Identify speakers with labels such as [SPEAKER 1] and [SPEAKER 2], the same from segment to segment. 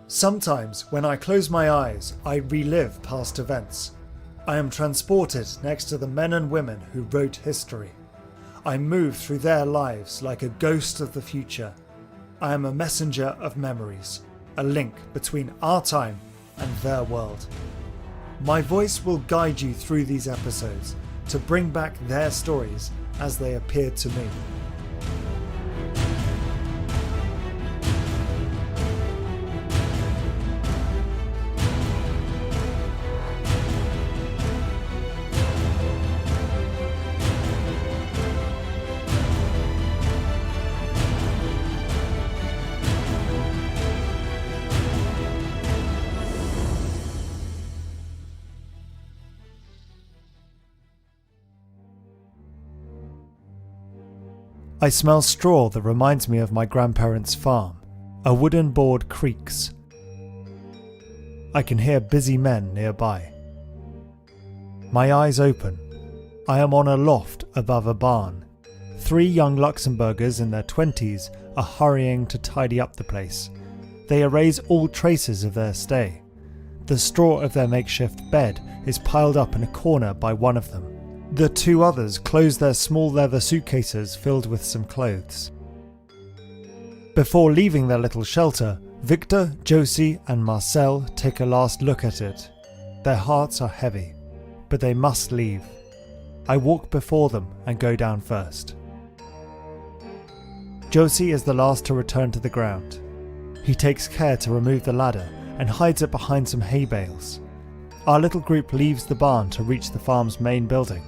[SPEAKER 1] Sometimes, when I close my eyes, I relive past events. I am transported next to the men and women who wrote history. I move through their lives like a ghost of the future. I am a messenger of memories, a link between our time and their world. My voice will guide you through these episodes to bring back their stories as they appeared to me. I smell straw that reminds me of my grandparents' farm. A wooden board creaks. I can hear busy men nearby. My eyes open. I am on a loft above a barn. 3 young Luxembourgers in their 20s are hurrying to tidy up the place. They erase all traces of their stay. The straw of their makeshift bed is piled up in a corner by one of them. The 2 others close their small leather suitcases filled with some clothes. Before leaving their little shelter, Victor, Josie and Marcel take a last look at it. Their hearts are heavy, but they must leave. I walk before them and go down first. Josie is the last to return to the ground. He takes care to remove the ladder and hides it behind some hay bales. Our little group leaves the barn to reach the farm's main building.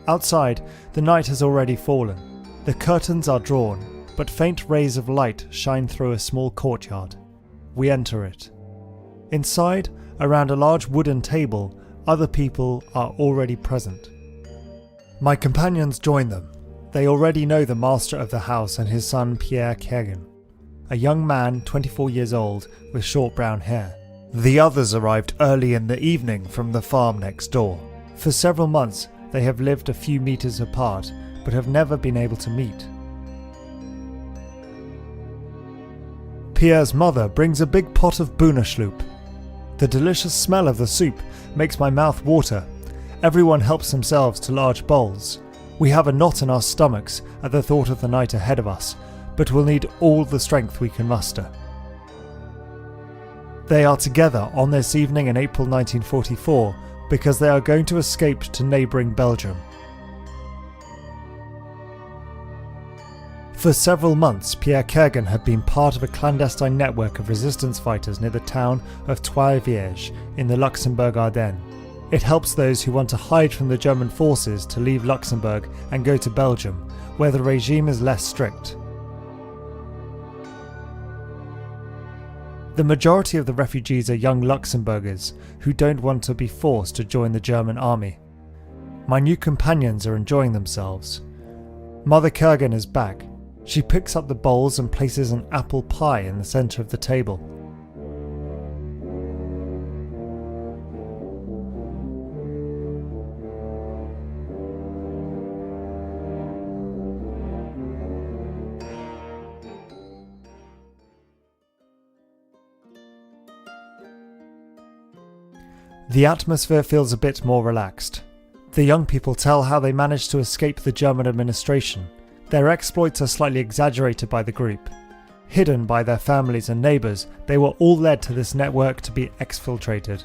[SPEAKER 1] Outside, the night has already fallen. The curtains are drawn, but faint rays of light shine through a small courtyard. We enter it. Inside, around a large wooden table, other people are already present. My companions join them. They already know the master of the house and his son Pierre Kergen, a young man 24 years old with short brown hair. The others arrived early in the evening from the farm next door. For several months, they have lived a few meters apart, but have never been able to meet. Pierre's mother brings a big pot of Boonashloop. The delicious smell of the soup makes my mouth water. Everyone helps themselves to large bowls. We have a knot in our stomachs at the thought of the night ahead of us, but we'll need all the strength we can muster. They are together on this evening in April 1944 because they are going to escape to neighbouring Belgium. For several months, Pierre Kergen had been part of a clandestine network of resistance fighters near the town of Trois-Vierges in the Luxembourg Ardennes. It helps those who want to hide from the German forces to leave Luxembourg and go to Belgium, where the regime is less strict. The majority of the refugees are young Luxembourgers who don't want to be forced to join the German army. My new companions are enjoying themselves. Mother Kergen is back. She picks up the bowls and places an apple pie in the centre of the table. The atmosphere feels a bit more relaxed. The young people tell how they managed to escape the German administration. Their exploits are slightly exaggerated by the group. Hidden by their families and neighbours, they were all led to this network to be exfiltrated.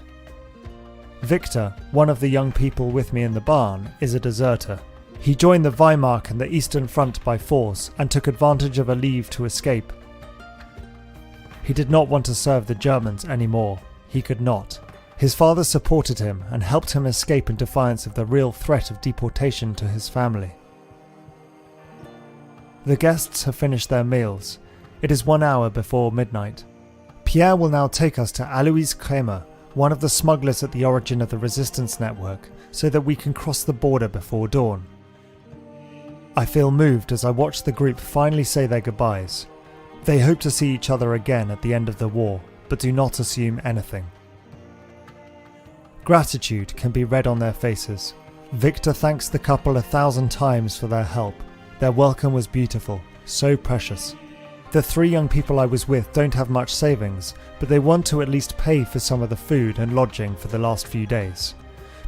[SPEAKER 1] Victor, one of the young people with me in the barn, is a deserter. He joined the Wehrmacht and the Eastern Front by force and took advantage of a leave to escape. He did not want to serve the Germans anymore. He could not. His father supported him and helped him escape in defiance of the real threat of deportation to his family. The guests have finished their meals. It is 1 hour before midnight. Pierre will now take us to Alois Kremer, one of the smugglers at the origin of the resistance network, so that we can cross the border before dawn. I feel moved as I watch the group finally say their goodbyes. They hope to see each other again at the end of the war, but do not assume anything. Gratitude can be read on their faces. Victor thanks the couple 1,000 times for their help. Their welcome was beautiful, so precious. The 3 young people I was with don't have much savings, but they want to at least pay for some of the food and lodging for the last few days.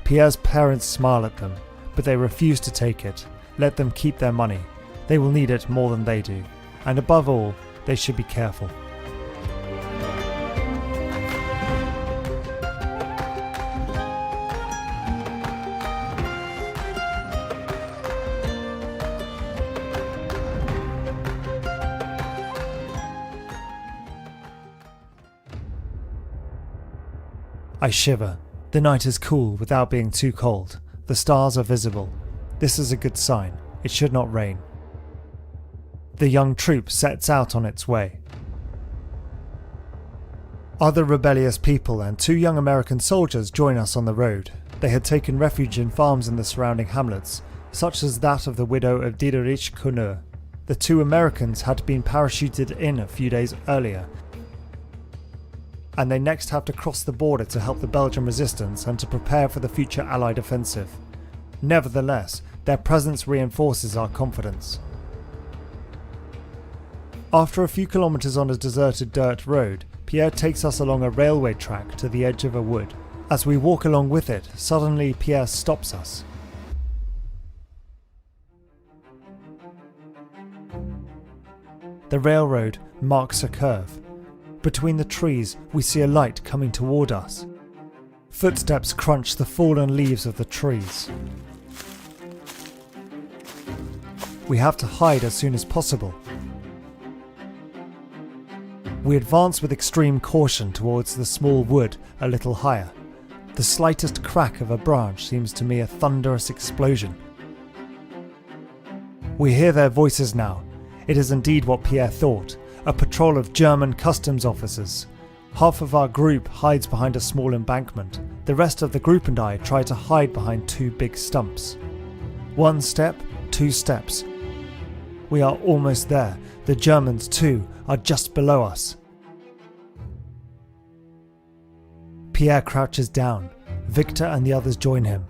[SPEAKER 1] Pierre's parents smile at them, but they refuse to take it. Let them keep their money. They will need it more than they do. And above all, they should be careful. I shiver. The night is cool without being too cold. The stars are visible. This is a good sign. It should not rain. The young troop sets out on its way. Other rebellious people and 2 young American soldiers join us on the road. They had taken refuge in farms in the surrounding hamlets, such as that of the widow of Diederich Conneur. The 2 Americans had been parachuted in a few days earlier, and they next have to cross the border to help the Belgian resistance and to prepare for the future Allied offensive. Nevertheless, their presence reinforces our confidence. After a few kilometers on a deserted dirt road, Pierre takes us along a railway track to the edge of a wood. As we walk along with it, suddenly Pierre stops us. The railroad marks a curve. Between the trees, we see a light coming toward us. Footsteps crunch the fallen leaves of the trees. We have to hide as soon as possible. We advance with extreme caution towards the small wood a little higher. The slightest crack of a branch seems to me a thunderous explosion. We hear their voices now. It is indeed what Pierre thought. A patrol of German customs officers. Half of our group hides behind a small embankment. The rest of the group and I try to hide behind 2 big stumps. 1 step, 2 steps. We are almost there. The Germans, too, are just below us. Pierre crouches down. Victor and the others join him.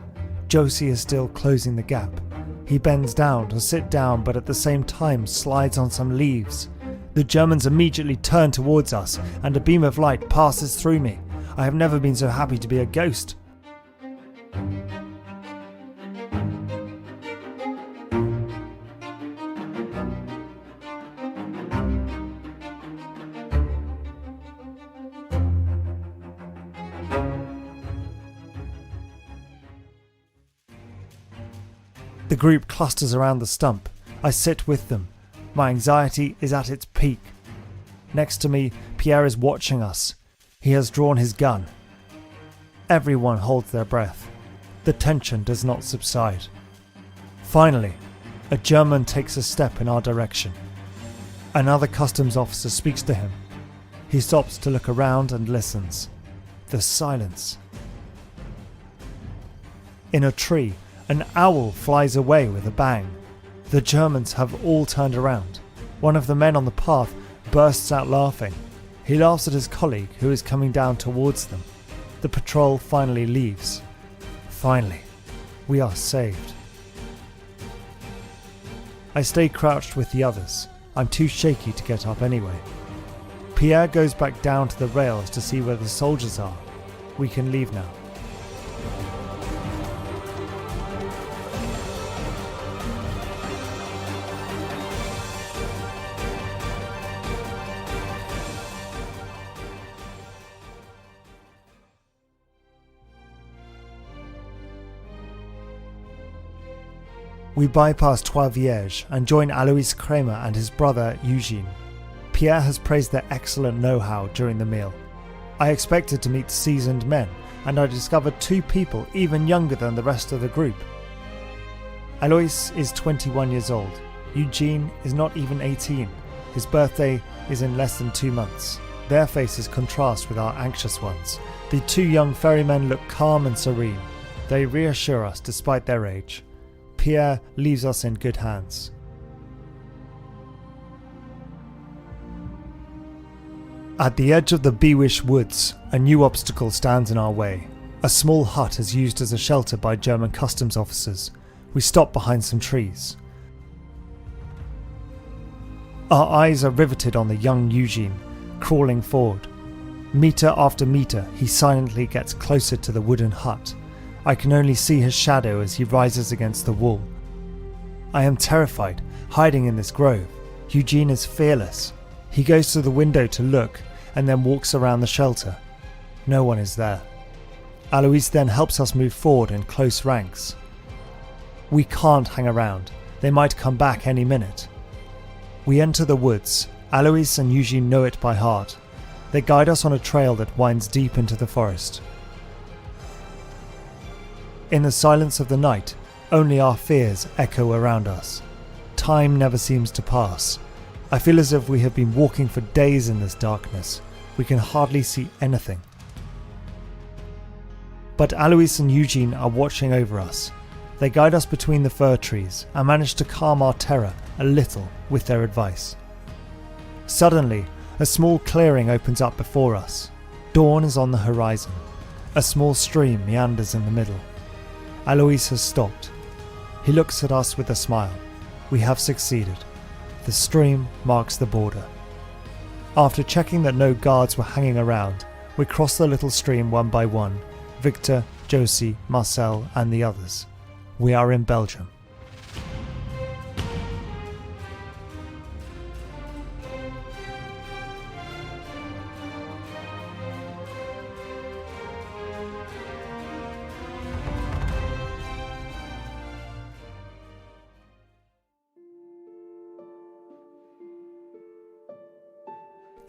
[SPEAKER 1] Josie is still closing the gap. He bends down to sit down, but at the same time slides on some leaves. The Germans immediately turn towards us, and a beam of light passes through me. I have never been so happy to be a ghost. The group clusters around the stump. I sit with them. My anxiety is at its peak. Next to me, Pierre is watching us. He has drawn his gun. Everyone holds their breath. The tension does not subside. Finally, a German takes a step in our direction. Another customs officer speaks to him. He stops to look around and listens. The silence. In a tree, an owl flies away with a bang. The Germans have all turned around. One of the men on the path bursts out laughing. He laughs at his colleague who is coming down towards them. The patrol finally leaves. Finally, we are saved. I stay crouched with the others. I'm too shaky to get up anyway. Pierre goes back down to the rails to see where the soldiers are. We can leave now. We bypass Trois Vierges and join Alois Kramer and his brother Eugene. Pierre has praised their excellent know-how during the meal. I expected to meet seasoned men, and I discovered 2 people even younger than the rest of the group. Alois is 21 years old. Eugene is not even 18. His birthday is in less than 2 months. Their faces contrast with our anxious ones. The 2 young ferrymen look calm and serene. They reassure us despite their age. Pierre leaves us in good hands. At the edge of the Bewish woods, a new obstacle stands in our way. A small hut is used as a shelter by German customs officers. We stop behind some trees. Our eyes are riveted on the young Eugene, crawling forward. Metre after metre, he silently gets closer to the wooden hut. I can only see his shadow as he rises against the wall. I am terrified, hiding in this grove. Eugene is fearless. He goes to the window to look and then walks around the shelter. No one is there. Alois then helps us move forward in close ranks. We can't hang around. They might come back any minute. We enter the woods. Alois and Eugene know it by heart. They guide us on a trail that winds deep into the forest. In the silence of the night, only our fears echo around us. Time never seems to pass. I feel as if we have been walking for days in this darkness. We can hardly see anything. But Alois and Eugene are watching over us. They guide us between the fir trees and manage to calm our terror a little with their advice. Suddenly, a small clearing opens up before us. Dawn is on the horizon. A small stream meanders in the middle. Alois has stopped. He looks at us with a smile. We have succeeded. The stream marks the border. After checking that no guards were hanging around, we cross the little stream one by one. Victor, Josie, Marcel and the others. We are in Belgium.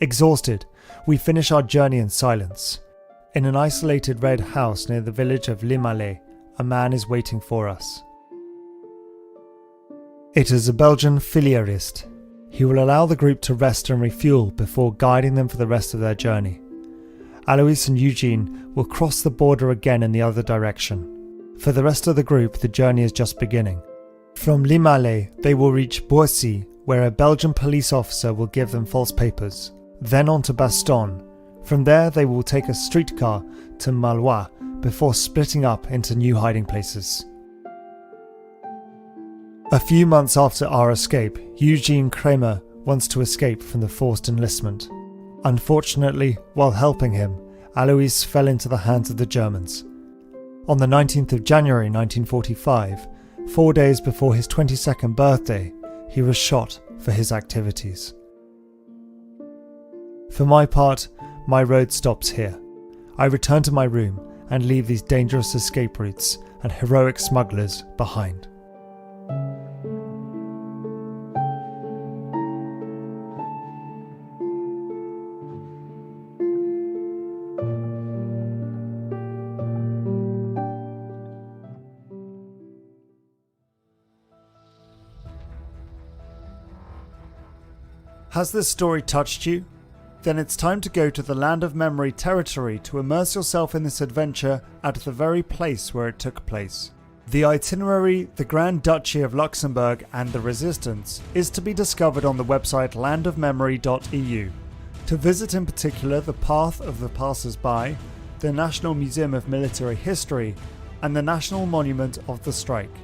[SPEAKER 1] Exhausted, we finish our journey in silence. In an isolated red house near the village of Limalet, a man is waiting for us. It is a Belgian filiarist. He will allow the group to rest and refuel before guiding them for the rest of their journey. Alois and Eugene will cross the border again in the other direction. For the rest of the group, the journey is just beginning. From Limalet, they will reach Boissy, where a Belgian police officer will give them false papers. Then on to Bastogne. From there they will take a streetcar to Malois before splitting up into new hiding places. A few months after our escape, Eugene Kramer wants to escape from the forced enlistment. Unfortunately, while helping him, Alois fell into the hands of the Germans. On the 19th of January 1945, 4 days before his 22nd birthday, he was shot for his activities. For my part, my road stops here. I return to my room and leave these dangerous escape routes and heroic smugglers behind. Has this story touched you? Then it's time to go to the Land of Memory territory to immerse yourself in this adventure at the very place where it took place. The itinerary, the Grand Duchy of Luxembourg and the Resistance is to be discovered on the website landofmemory.eu. To visit in particular the Path of the Passers-by, the National Museum of Military History and the National Monument of the Strike.